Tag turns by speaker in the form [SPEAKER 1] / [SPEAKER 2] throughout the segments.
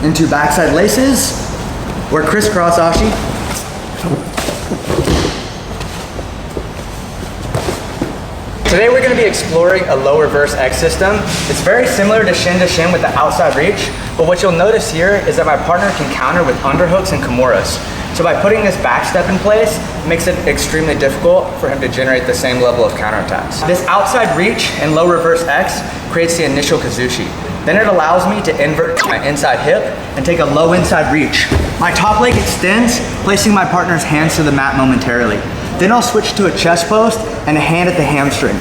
[SPEAKER 1] into backside laces or crisscross ashi. Today we're going to be exploring a low reverse X system. It's very similar to shin with the outside reach, but what you'll notice here is that my partner can counter with underhooks and kimuras. So by putting this back step in place, it makes it extremely difficult for him to generate the same level of counterattacks. This outside reach and low reverse X creates the initial kazushi. Then it allows me to invert my inside hip and take a low inside reach. My top leg extends, placing my partner's hands to the mat momentarily. Then I'll switch to a chest post and a hand at the hamstring.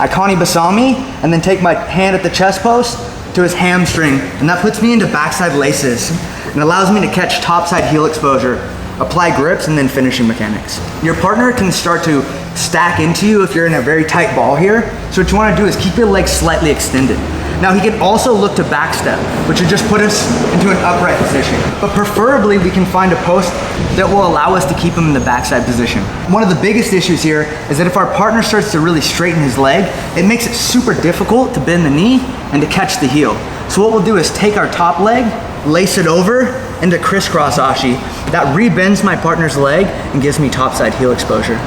[SPEAKER 1] I kani basami and then take my hand at the chest post to his hamstring, and that puts me into backside laces and allows me to catch topside heel exposure, apply grips, and then finishing mechanics. Your partner can start to stack into you if you're in a very tight ball here. So what you want to do is keep your legs slightly extended. Now he can also look to back step, which would just put us into an upright position. But preferably we can find a post that will allow us to keep him in the backside position. One of the biggest issues here is that if our partner starts to really straighten his leg, it makes it super difficult to bend the knee and to catch the heel. So what we'll do is take our top leg, lace it over into crisscross ashi. That rebends my partner's leg and gives me topside heel exposure.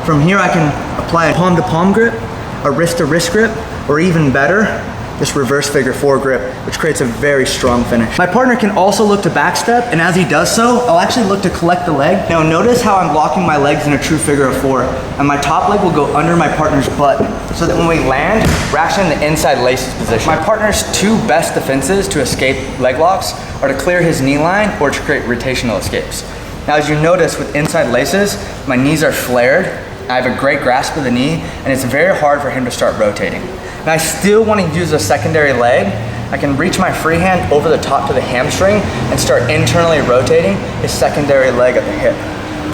[SPEAKER 1] From here I can apply a palm to palm grip, a wrist to wrist grip, or even better, this reverse figure 4 grip, which creates a very strong finish. My partner can also look to backstep, and as he does so, I'll actually look to collect the leg. Now notice how I'm locking my legs in a true figure of 4, and my top leg will go under my partner's butt, so that when we land, we're actually in the inside laces position. My partner's 2 best defenses to escape leg locks are to clear his knee line or to create rotational escapes. Now as you notice with inside laces, my knees are flared, I have a great grasp of the knee, and it's very hard for him to start rotating. And I still want to use a secondary leg. I can reach my free hand over the top to the hamstring and start internally rotating his secondary leg at the hip.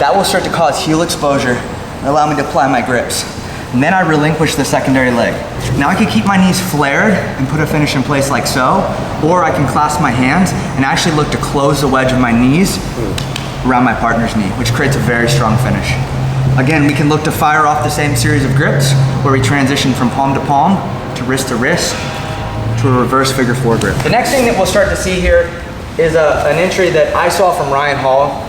[SPEAKER 1] That will start to cause heel exposure and allow me to apply my grips. And then I relinquish the secondary leg. Now I can keep my knees flared and put a finish in place like so, or I can clasp my hands and actually look to close the wedge of my knees around my partner's knee, which creates a very strong finish. Again, we can look to fire off the same series of grips where we transition from palm to palm to wrist to a reverse figure 4 grip. The next thing that we'll start to see here is an entry that I saw from Ryan Hall.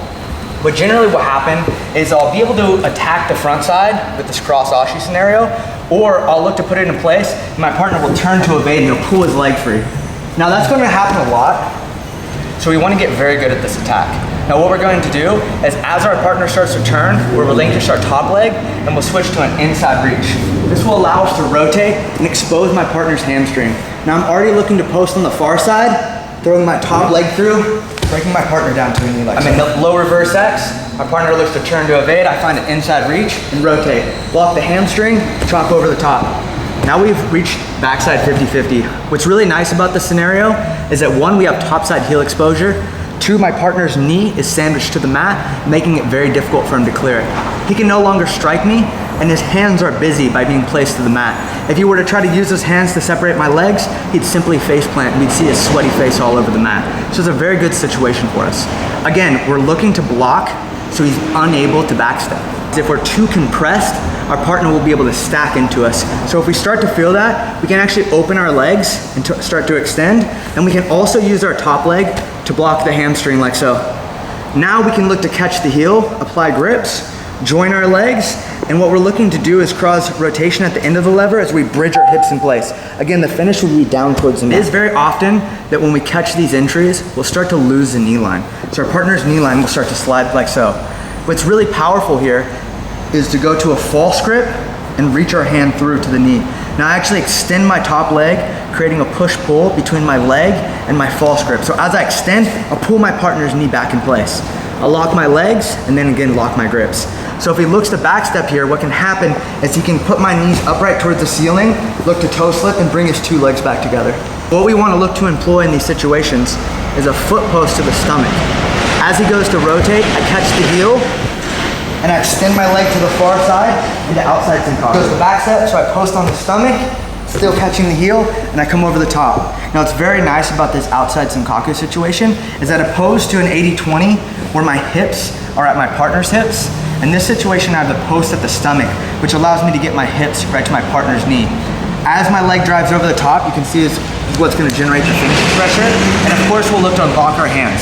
[SPEAKER 1] But generally what happened is I'll be able to attack the front side with this cross ashi scenario, or I'll look to put it in place and my partner will turn to evade and he'll pull his leg free. Now that's going to happen a lot, so we want to get very good at this attack. Now what we're going to do is as our partner starts to turn, we'll relinquish our top leg and we'll switch to an inside reach. This will allow us to rotate and expose my partner's hamstring. Now I'm already looking to post on the far side, throwing my top leg through, breaking my partner down to a knee like so. I'm in the low reverse X, my partner looks to turn to evade, I find an inside reach and rotate. Block the hamstring, chop over the top. Now we've reached backside 50-50. What's really nice about this scenario is that 1, we have topside heel exposure, 2, my partner's knee is sandwiched to the mat, making it very difficult for him to clear it. He can no longer strike me, and his hands are busy by being placed to the mat. If he were to try to use his hands to separate my legs, he'd simply face plant and we'd see his sweaty face all over the mat. So it's a very good situation for us. Again, we're looking to block so he's unable to backstep. If we're too compressed, our partner will be able to stack into us. So if we start to feel that, we can actually open our legs and start to extend, and we can also use our top leg to block the hamstring like so. Now we can look to catch the heel, apply grips, join our legs, and what we're looking to do is cause rotation at the end of the lever as we bridge our hips in place. Again, the finish will be down towards the mat. It is very often that when we catch these entries, we'll start to lose the knee line. So our partner's knee line will start to slide like so. What's really powerful here is to go to a false grip and reach our hand through to the knee. Now I actually extend my top leg, creating a push-pull between my leg and my false grip. So as I extend, I'll pull my partner's knee back in place. I'll lock my legs and then again lock my grips. So if he looks to backstep here, what can happen is he can put my knees upright towards the ceiling, look to toe slip and bring his 2 legs back together. What we want to look to employ in these situations is a foot post to the stomach. As he goes to rotate, I catch the heel and I extend my leg to the far side into outside senkaku. Goes the back step, so I post on the stomach, still catching the heel, and I come over the top. Now what's very nice about this outside senkaku situation is that opposed to an 80-20 where my hips are at my partner's hips, in this situation I have the post at the stomach, which allows me to get my hips right to my partner's knee. As my leg drives over the top, you can see is what's going to generate the finishing pressure. And of course First, we'll look to unlock our hands.